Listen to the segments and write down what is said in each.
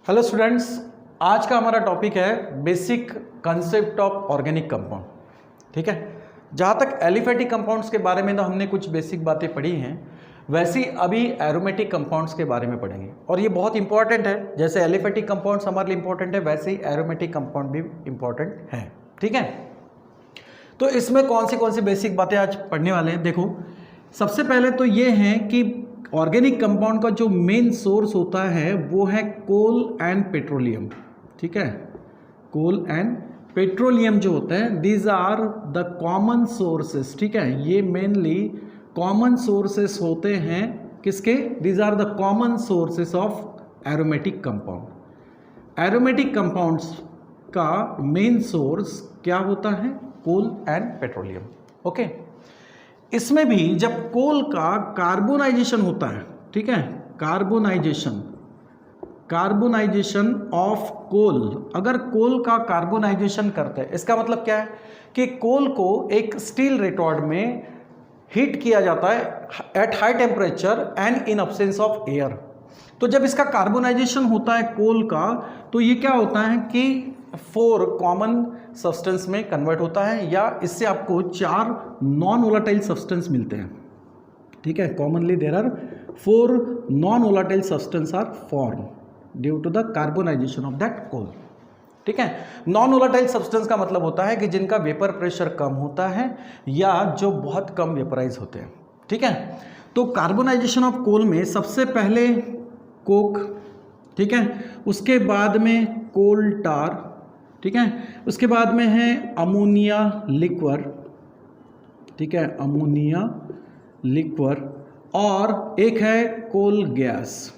Hello students, आज का हमारा टॉपिक है basic concept of organic compound. ठीक है, जहाँ तक एलिफेटिक कंपाउंड्स के बारे में तो हमने कुछ बेसिक बातें पढ़ी हैं, वैसे ही अभी एरोमेटिक कंपाउंड्स के बारे में पढ़ेंगे और ये बहुत इंपॉर्टेंट है। जैसे एलिफेटिक कंपाउंड्स हमारे लिए इंपॉर्टेंट है, वैसे ही एरोमेटिक कंपाउंड भी इंपॉर्टेंट है। ठीक है, तो इसमें कौन सी बेसिक बातें आज पढ़ने वाले हैं। देखो, सबसे पहले तो ये है कि ऑर्गेनिक कंपाउंड का जो मेन सोर्स होता है वो है कोल एंड पेट्रोलियम। ठीक है, कोल एंड पेट्रोलियम जो होता है, these are the common sources. ठीक है, ये मेनली कॉमन सोर्सेस होते हैं किसके? These are the common sources of aromatic compound. Aromatic compounds का मेन सोर्स क्या होता है? कोल एंड पेट्रोलियम। ओके, इसमें भी जब कोल का कार्बोनाइजेशन होता है, ठीक है, कार्बोनाइजेशन ऑफ कोल, अगर कोल का कार्बोनाइजेशन करते हैं, इसका मतलब क्या है कि कोल को एक स्टील रिटॉर्ड में हीट किया जाता है at high temperature and in absence of air. तो जब इसका कार्बोनाइजेशन होता है कोल का, तो ये क्या होता है कि 4 कॉमन सब्सटेंस में कन्वर्ट होता है, या इससे आपको 4 नॉन वोलेटाइल सब्सटेंस मिलते हैं। ठीक है, commonly there are 4 non volatile substance are form due to the carbonisation of that coal. ठीक है, नॉन वोलेटाइल सब्सटेंस का मतलब होता है कि जिनका वेपर प्रेशर कम होता है या जो बहुत कम वेपराइज होते हैं। ठीक है, तो कार्बोनाइजेशन ऑफ कोल में सबसे पहले कोक, ठीक है, उसके बाद में कोल टार, ठीक है, उसके बाद में है अमोनिया लिक्वर, ठीक है, अमोनिया लिक्वर, और एक है कोल गैस।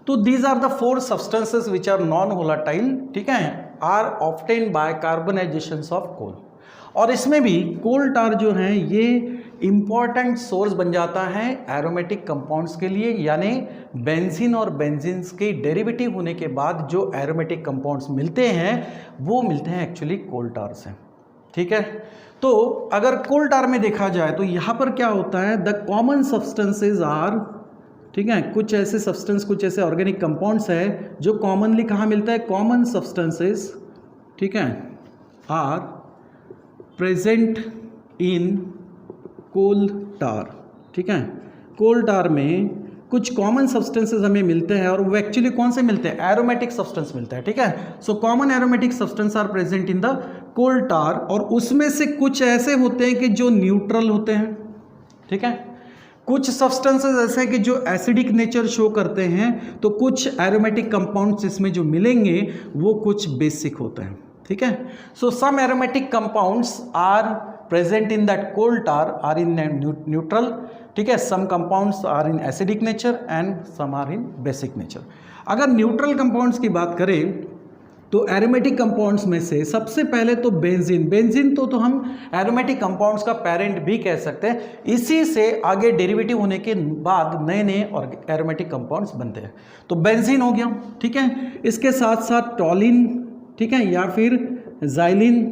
तो these are the 4 substances which are non volatile, ठीक है, are obtained by carbonization of coal. और इसमें भी कोल टार जो है ये इंपॉर्टेंट सोर्स बन जाता है एरोमेटिक कंपाउंड्स के लिए, यानी बेंजीन और बेंजीन्स के डेरिवेटिव होने के बाद जो एरोमेटिक कंपाउंड्स मिलते हैं वो मिलते हैं एक्चुअली कोल टार से। ठीक है, तो अगर कोल टार में देखा जाए तो यहाँ पर क्या होता है, द कॉमन सब्सटेंसेज आर, ठीक है, कुछ ऐसे सब्सटेंस, कुछ ऐसे ऑर्गेनिक कंपाउंड्स है जो कॉमनली कहाँ मिलता है? कॉमन सब्सटेंसेज, ठीक है, आर प्रेजेंट इन कोल टार। ठीक है, कोल टार में कुछ कॉमन सब्सटेंसेस हमें मिलते हैं, और वो एक्चुअली कौन से मिलते हैं? एरोमेटिक सब्सटेंस मिलता है। ठीक है, so common aromatic substance are present in the coal tar, और उसमें से कुछ ऐसे होते हैं कि जो न्यूट्रल होते हैं। ठीक है, कुछ सब्सटेंसेस ऐसे हैं कि जो एसिडिक नेचर शो करते हैं, तो कुछ एरोमेटिक कंपाउंड्स इसमें जो मिलेंगे वो कुछ बेसिक होते हैं। ठीक है, so some aromatic compounds are present in that coal tar are in neutral, ठीक है, some compounds are in acidic nature and some are in basic nature. अगर न्यूट्रल कंपाउंड्स की बात करें तो एरोमेटिक कंपाउंड्स में से सबसे पहले तो बेंजीन तो हम एरोमेटिक कंपाउंड्स का पेरेंट भी कह सकते हैं। इसी से आगे डेरिवेटिव होने के बाद नए नए और एरोमेटिक कंपाउंड्स बनते हैं। तो बेंजीन हो गया, ठीक है, इसके साथ साथ टॉलिन, ठीक है, या फिर जाइलिन,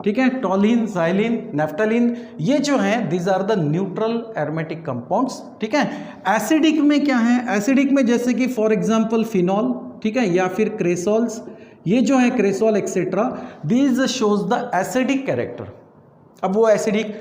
ठीक है, टॉलिन, जाइलिन, नेफ्थलीन, ये जो हैं these are the neutral aromatic compounds. ठीक है, एसिडिक में क्या है? एसिडिक में जैसे कि फॉर एग्जांपल फिनॉल, ठीक है, या फिर क्रेसॉल्स, ये जो है cresol etcetera, these shows the acidic character. अब वो एसिडिक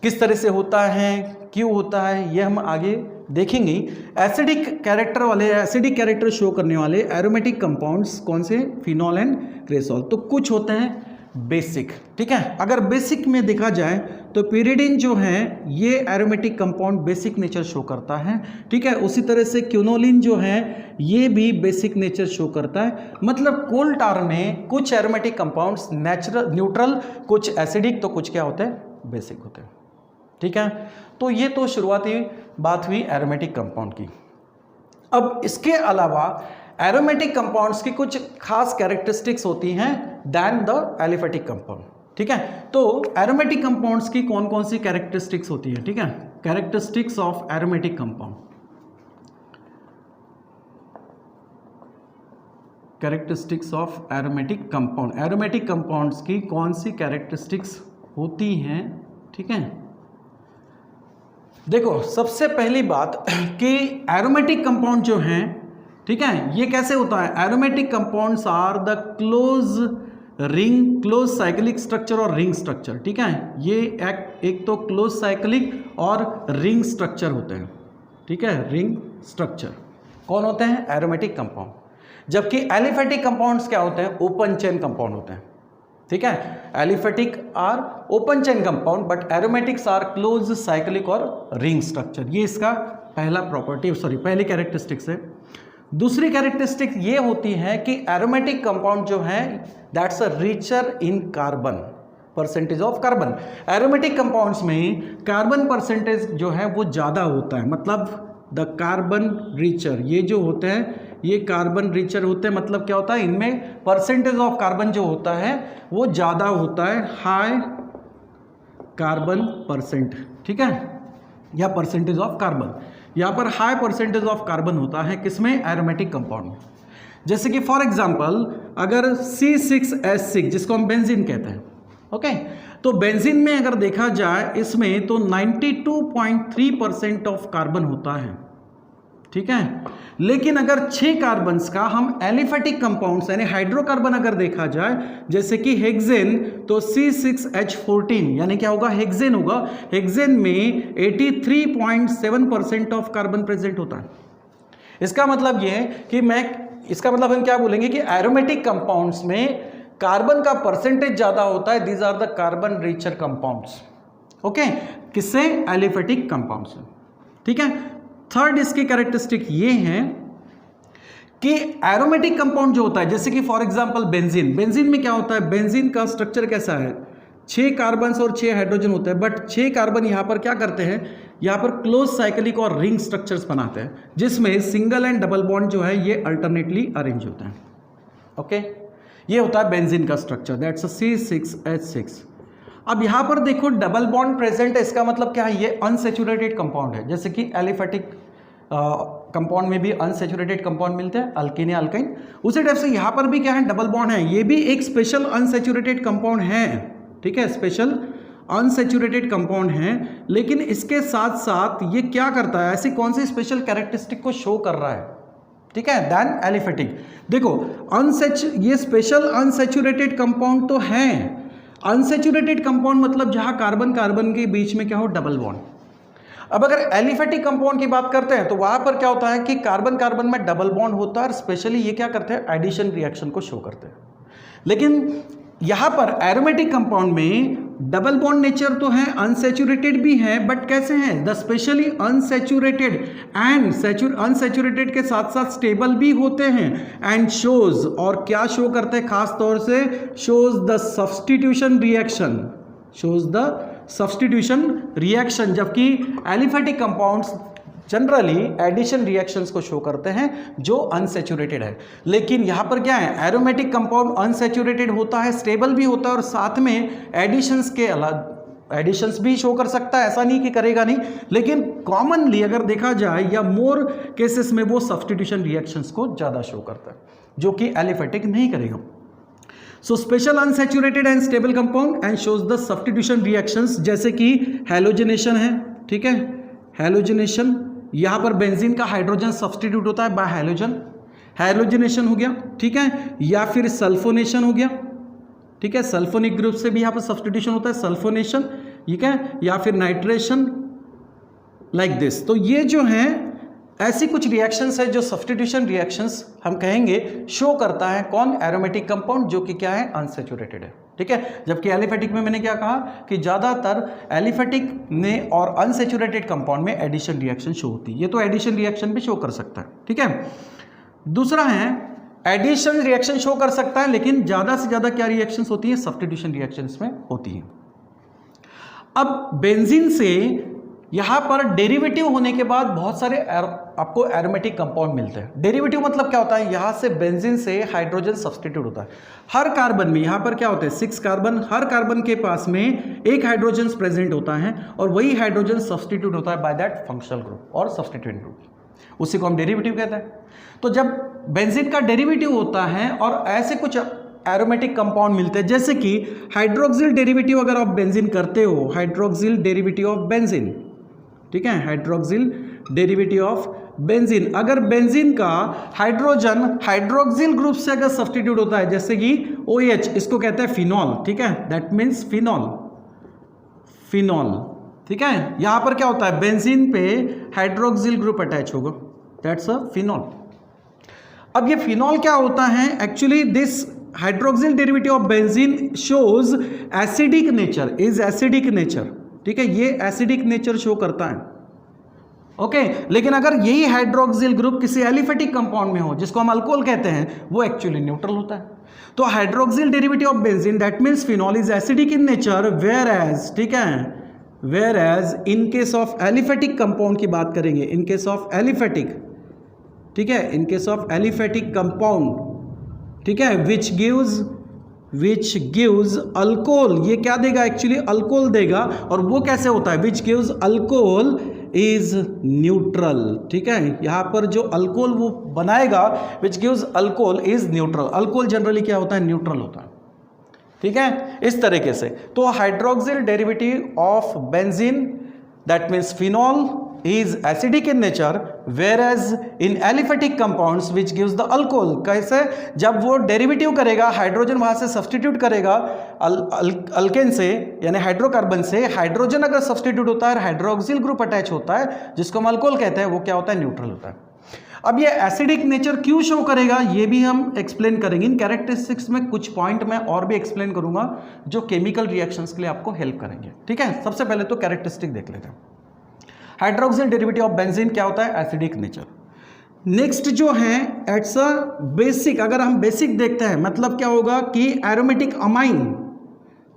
किस तरह से होता है, क्यों होता है, ये हम आगे देखेंगे। एसिडिक कैरेक्टर वाले, एसिडिक कैरेक्टर शो करने वाले एरोमेटिक कंपाउंड्स कौन से? Phenol and cresol. तो कुछ होते हैं बेसिक। ठीक है, अगर बेसिक में देखा जाए तो pyridine जो है ये aromatic compound basic nature show करता है। ठीक है, उसी तरह से क्यूनोलिन जो है ये भी बेसिक नेचर शो करता है। मतलब कोल टार में कुछ एरोमेटिक कंपाउंड्स नेचुरल न्यूट्रल, कुछ एसिडिक, तो कुछ क्या होते हैं? बेसिक होते हैं। ठीक है, तो ये तो शुरुआती बात हुई एरोमेटिक कंपाउंड की। अब इसके अलावा एरोमेटिक कंपाउंड्स की कुछ खास कैरेक्टरिस्टिक्स होती हैं दैन द एलिफेटिक कंपाउंड। ठीक है, तो एरोमेटिक कंपाउंड्स की कौन कौन सी कैरेक्टरिस्टिक्स होती है? ठीक है, characteristics of aromatic compound, characteristics of aromatic compound, aromatic compounds की कौन सी कैरेक्टरिस्टिक्स होती हैं? ठीक है, देखो सबसे पहली बात कि एरोमेटिक कंपाउंड जो हैं, ठीक है, ये कैसे होता है? Aromatic compounds are the close cyclic structure और रिंग स्ट्रक्चर। ठीक है, ये एक तो क्लोज साइक्लिक और रिंग स्ट्रक्चर होते हैं। ठीक है, रिंग स्ट्रक्चर कौन होते हैं? Aromatic compound. जबकि एलिफेटिक कंपाउंड्स क्या होते हैं? ओपन चेन कंपाउंड होते हैं। ठीक है, aliphatic are open chain compound but aromatics are close cyclic और रिंग स्ट्रक्चर। ये इसका पहली कैरेक्टरिस्टिक्स है। दूसरी कैरेक्टरिस्टिक ये होती है कि एरोमेटिक कंपाउंड जो है that's a richer in carbon, percentage of carbon. Aromatic compounds में कार्बन परसेंटेज जो है वो ज़्यादा होता है, मतलब द कार्बन रिचर, ये जो होते हैं ये कार्बन रिचर होते हैं। मतलब क्या होता है? इनमें परसेंटेज ऑफ कार्बन जो होता है वो ज़्यादा होता है, हाई कार्बन परसेंट। ठीक है, या परसेंटेज ऑफ कार्बन, यहाँ पर हाई परसेंटेज ऑफ कार्बन होता है किसमें? एरोमेटिक कंपाउंड में। जैसे कि फॉर एग्जांपल अगर C6H6 जिसको हम बेंजीन कहते हैं, ओके, तो बेंजीन में अगर देखा जाए इसमें तो 92.3% ऑफ कार्बन होता है। ठीक है, लेकिन अगर 6 कार्बन्स का हम एलिफेटिक कंपाउंड्स यानी हाइड्रोकार्बन अगर देखा जाए जैसे कि हेक्सेन, तो C6H14 यानी क्या होगा? हेक्सेन होगा। हेक्सेन में 83.7% ऑफ कार्बन प्रेजेंट होता है। इसका मतलब ये है कि हम क्या बोलेंगे कि एरोमेटिक कंपाउंड्स में कार्बन का परसेंटेज ज्यादा होता है। These are the carbon richer compounds. Okay, किससे? एलिफेटिक कंपाउंड्स से। ठीक है, थर्ड इसकी कैरेक्टरिस्टिक ये है कि एरोमेटिक कंपाउंड जो होता है जैसे कि फॉर एग्जांपल बेंजीन में क्या होता है? बेंजीन का स्ट्रक्चर कैसा है? 6 कार्बन्स और 6 हाइड्रोजन होते हैं, बट 6 कार्बन यहां पर क्या करते हैं? यहां पर क्लोज साइक्लिक और रिंग स्ट्रक्चर्स बनाते हैं जिसमें सिंगल एंड डबल बॉन्ड जो है ये अल्टरनेटली अरेंज होते हैं। ओके, ये होता है बेंजीन का स्ट्रक्चर, दैट्स C6H6। अब यहां पर देखो डबल बॉन्ड प्रेजेंट है, इसका मतलब क्या है? ये अनसेचुरेटेड कंपाउंड है। जैसे कि एलिफेटिक कंपाउंड में भी अनसेचुरेटेड कंपाउंड मिलते हैं, अल्कीन या अल्काइन, उसी टाइप से यहां पर भी क्या है? डबल बॉन्ड है। ये भी एक स्पेशल अनसेचुरेटेड कंपाउंड है। ठीक है, स्पेशल अनसेचुरेटेड कंपाउंड है, लेकिन इसके साथ साथ ये क्या करता है? ऐसी कौन सी स्पेशल कैरेक्टरिस्टिक को शो कर रहा है? ठीक है, देन एलिफेटिक। देखो ये स्पेशल अनसेचुरेटेड कंपाउंड तो है। अनसेचुरेटेड कंपाउंड मतलब जहां कार्बन कार्बन के बीच में क्या हो? Double bond. अब अगर एलिफेटिक कंपाउंड की बात करते हैं तो वहां पर क्या होता है कि कार्बन कार्बन में डबल बॉन्ड होता है और स्पेशली ये क्या करते हैं? एडिशन रिएक्शन को शो करते हैं। लेकिन यहां पर एरोमेटिक कंपाउंड में डबल बॉन्ड नेचर तो है, अनसेचुरेटेड भी है, बट कैसे हैं? The specially unsaturated and unsaturated के साथ साथ स्टेबल भी होते हैं। एंड शोज, और क्या शो करते हैं खास तौर से? शोज द सब्स्टिट्यूशन रिएक्शन, जबकि aliphatic compounds generally addition reactions को शो करते हैं जो अनसेचुरेटेड है। लेकिन यहां पर क्या है? एरोमेटिक कंपाउंड अनसेचुरेटेड होता है, स्टेबल भी होता है और साथ में एडिशंस भी शो कर सकता है, ऐसा नहीं कि करेगा नहीं, लेकिन कॉमनली अगर देखा जाए या मोर केसेस में वो सब्स्टिट्यूशन रिएक्शंस को ज्यादा शो करता है, जो कि एलिफेटिक नहीं करेगा। So special unsaturated and stable compound and shows the substitution reactions, जैसे कि हैलोजनेशन है। ठीक है, हैलोजनेशन, यहां पर बेंजीन का हाइड्रोजन सब्स्टिट्यूट होता है बाय हैलोजनेशन हो गया। ठीक है, या फिर सल्फोनेशन हो गया। ठीक है, सल्फोनिक ग्रुप से भी यहां पर सब्स्टिट्यूशन होता है, सल्फोनेशन। ठीक है, या फिर नाइट्रेशन, लाइक दिस। तो ये जो है ऐसी कुछ रिएक्शंस है जो सब्स्टिट्यूशन रिएक्शंस हम कहेंगे शो करता है कौन? एरोमेटिक कंपाउंड, जो कि क्या है? अनसेचुरेटेड है। ठीक है, जबकि एलिफेटिक में मैंने क्या कहा कि ज्यादातर एलिफेटिक में और अनसेचुरेटेड कंपाउंड में एडिशन रिएक्शन शो होती है। ये तो एडिशन रिएक्शन भी शो कर सकता है। ठीक है, दूसरा है एडिशन रिएक्शन शो कर सकता है, लेकिन ज्यादा से ज्यादा क्या रिएक्शंस होती है? सब्स्टिट्यूशन रिएक्शंस में होती है। अब बेंजीन से यहां पर डेरिवेटिव होने के बाद बहुत सारे आपको एरोमेटिक कंपाउंड मिलते हैं। डेरिवेटिव मतलब क्या होता है? यहां से बेंजीन से हाइड्रोजन सब्स्टिट्यूट होता है। हर कार्बन में यहां पर क्या होता है? 6 कार्बन, हर कार्बन के पास में एक हाइड्रोजन प्रेजेंट होता है और वही हाइड्रोजन सब्स्टिट्यूट होता है बाय दैट फंक्शनल ग्रुप और सब्स्टिट्यूएंट ग्रुप, उसी को हम डेरिवेटिव कहते हैं। तो जब बेंजीन का डेरिवेटिव होता है और ऐसे कुछ एरोमेटिक कंपाउंड मिलते हैं, जैसे कि हाइड्रोक्सिल डेरिवेटिव अगर आप बेंजीन करते हो, हाइड्रोक्सिल डेरिवेटिव ऑफ बेंजीन, ठीक है, हाइड्रोक्सिल डेरिवेटिव ऑफ बेंजीन, अगर बेंजीन का हाइड्रोजन हाइड्रोक्सिल ग्रुप से अगर सब्स्टिट्यूट होता है, जैसे कि OH, इसको कहते हैं फिनॉल, ठीक है, दैट मीन्स फिनॉल, फिनॉल, ठीक है। यहां पर क्या होता है, बेंजीन पे हाइड्रोक्सिल ग्रुप अटैच होगा, दैट्स अ फिनॉल। अब ये फिनॉल क्या होता है, actually this hydroxyl derivative of benzene shows acidic nature, is acidic nature, ठीक है, ये एसिडिक नेचर शो करता है, ओके। लेकिन अगर यही हाइड्रोक्सिल ग्रुप किसी एलिफेटिक कंपाउंड में हो, जिसको हम अल्कोहल कहते हैं, वो एक्चुअली न्यूट्रल होता है। तो hydroxyl derivative of benzene that means phenol is acidic in nature, whereas, ठीक है, whereas in case of aliphatic compound की बात करेंगे, इन केस ऑफ एलिफेटिक, ठीक है, in case of aliphatic compound, ठीक है, विच गिव्स अल्कोहल, ये क्या देगा, एक्चुअली अल्कोहल देगा, और वो कैसे होता है, which gives alcohol is neutral, ठीक है, यहां पर जो अल्कोहल वो बनाएगा, which gives alcohol is neutral, alcohol generally क्या होता है, न्यूट्रल होता है, ठीक है, इस तरीके से। तो hydroxyl derivative of benzene that means phenol is acidic in nature, whereas in aliphatic compounds which gives the alcohol, कैसे, जब वो डेरिवेटिव करेगा, हाइड्रोजन वहां से सब्सटीट्यूट करेगा अल्केन से, यानी हाइड्रोकार्बन से, हाइड्रोजन अगर सब्सटीट्यूट होता है, हाइड्रोक्सिल ग्रुप अटैच होता है, जिसको हम अल्कोहल कहते हैं, वो क्या होता है, न्यूट्रल होता है। अब ये एसिडिक नेचर क्यों शो करेगा, ये भी हम एक्सप्लेन करेंगे। इन कैरेक्टरिस्टिक्स में कुछ पॉइंट मैं और भी एक्सप्लेन करूंगा, जो केमिकल रिएक्शंस के लिए आपको हेल्प करेंगे, ठीक है। सबसे पहले तो कैरेक्टरिस्टिक देख लेते हैं। हाइड्रोक्सिल डेरिवेटिव ऑफ बेंजीन क्या होता है, एसिडिक नेचर। नेक्स्ट जो है एट्स अ बेसिक, अगर हम बेसिक देखते हैं, मतलब क्या होगा कि एरोमेटिक अमाइन,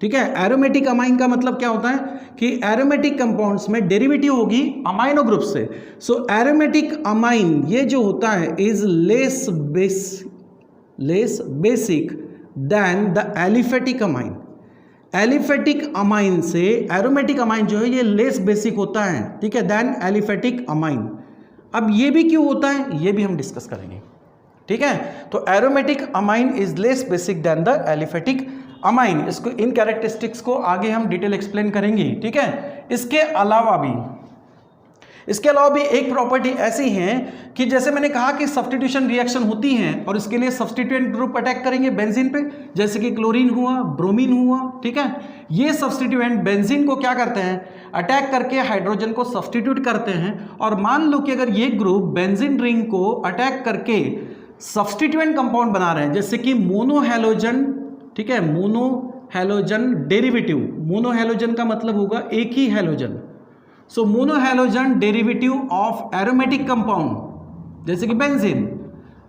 ठीक है, एरोमेटिक अमाइन का मतलब क्या होता है कि एरोमेटिक कंपाउंड्स में डेरिवेटिव होगी अमाइनो ग्रुप से। सो एरोमेटिक अमाइन ये जो होता है is less basic than the aliphatic amine. Aliphatic amine से एरोमेटिक अमाइन जो है ये लेस बेसिक होता है, ठीक है, देन एलिफेटिक अमाइन। अब ये भी क्यों होता है, ये भी हम डिस्कस करेंगे, ठीक है। तो aromatic amine is less basic than the aliphatic amine, इसको इन कैरेक्टरिस्टिक्स को आगे हम डिटेल एक्सप्लेन करेंगे, ठीक है। इसके अलावा भी एक प्रॉपर्टी ऐसी है कि जैसे मैंने कहा कि सब्स्टिट्यूशन रिएक्शन होती है और इसके लिए सब्स्टिट्यूएंट ग्रुप अटैक करेंगे बेंजीन पे, जैसे कि क्लोरीन हुआ, ब्रोमीन हुआ, ठीक है। ये सब्स्टिट्यूएंट बेंजीन को क्या करते हैं, अटैक करके हाइड्रोजन को सब्स्टिट्यूट करते हैं। और मान लो कि अगर ये ग्रुप बेंजीन रिंग को अटैक करके सब्स्टिट्यूएंट कंपाउंड बना रहे हैं, जैसे कि मोनोहैलोजन, ठीक है, मोनोहैलोजन डेरिवेटिव, मोनोहैलोजन का मतलब होगा एक ही halogen. So monohalogen derivative of aromatic compound, जैसे कि बेंजीन,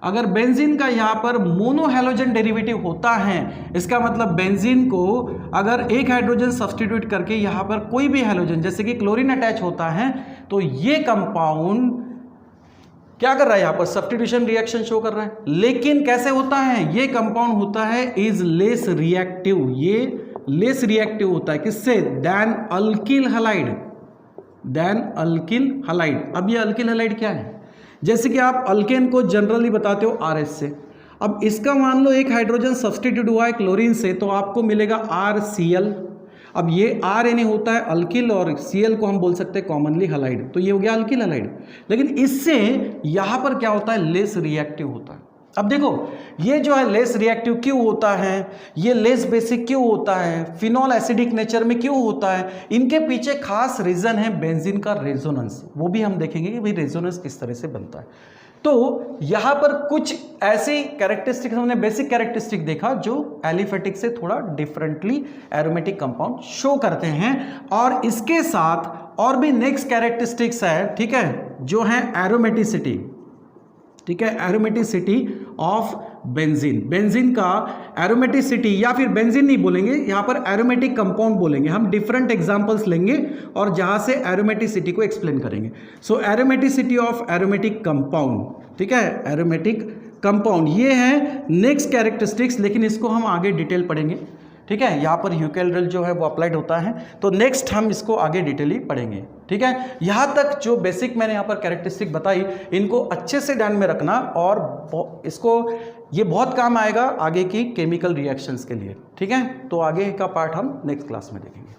अगर बेंजीन का यहाँ पर मोनोहैलोजन डेरिवेटिव होता है, इसका मतलब बेंजीन को अगर एक हाइड्रोजन सब्स्टिट्यूट करके यहाँ पर कोई भी हैलोजन जैसे कि क्लोरीन अटैच होता है, तो ये कंपाउंड क्या कर रहा है, यहाँ पर सब्स्टिट्यूशन रिएक्शन शो कर रहा है। लेकिन कैसे होता है, ये कंपाउंड होता है इज लेस रिएक्टिव, ये लेस रिएक्टिव होता है किससे, than alkyl halide, than alkyl halide. अब ये अल्किल हैलाइड क्या है, जैसे कि आप अल्केन को जनरली बताते हो RH से। अब इसका मान लो एक हाइड्रोजन सब्स्टिट्यूट हुआ है क्लोरीन से, तो आपको मिलेगा RCl। अब ये RNA होता है अल्किल और Cl को हम बोल सकते हैं कॉमनली हैलाइड, तो ये हो गया अल्किल हैलाइड। लेकिन इससे यहाँ पर क्या होता है, लेस रिएक्टिव होता है। अब देखो ये जो है लेस रिएक्टिव क्यों होता है, ये लेस बेसिक क्यों होता है, फिनॉल एसिडिक नेचर में क्यों होता है, इनके पीछे खास रीजन है बेंजीन का रेजोनेंस, वो भी हम देखेंगे कि भाई रेजोनेंस किस तरह से बनता है। तो यहाँ पर कुछ ऐसी कैरेक्टरिस्टिक हमने बेसिक कैरेक्टरिस्टिक देखा जो एलिफेटिक से थोड़ा डिफरेंटली एरोमेटिक कंपाउंड शो करते हैं, और इसके साथ और भी नेक्स्ट कैरेक्टरिस्टिक्स है, ठीक है, जो है एरोमेटिसिटी, ठीक है, एरोमेटिसिटी ऑफ बेंजीन। बेंजीन का एरोमेटिसिटी, या फिर बेंजीन नहीं बोलेंगे, यहाँ पर एरोमेटिक कंपाउंड बोलेंगे। हम डिफरेंट एग्जांपल्स लेंगे और जहाँ से एरोमेटिसिटी को एक्सप्लेन करेंगे। सो एरोमेटिसिटी ऑफ एरोमेटिक कंपाउंड, ठीक है, एरोमेटिक कंपाउंड ये है नेक्स्ट कैरेक्टरिस्टिक्स, लेकिन इसको हम आगे डिटेल पढ़ेंगे, ठीक है। यहाँ पर यूकेल जो है वो अप्लाइड होता है, तो नेक्स्ट हम इसको आगे डिटेली पढ़ेंगे, ठीक है। यहाँ तक जो बेसिक मैंने यहाँ पर कैरेक्टरिस्टिक बताई, इनको अच्छे से ध्यान में रखना, और इसको ये बहुत काम आएगा आगे की केमिकल रिएक्शंस के लिए, ठीक है। तो आगे का पार्ट हम नेक्स्ट क्लास में देखेंगे।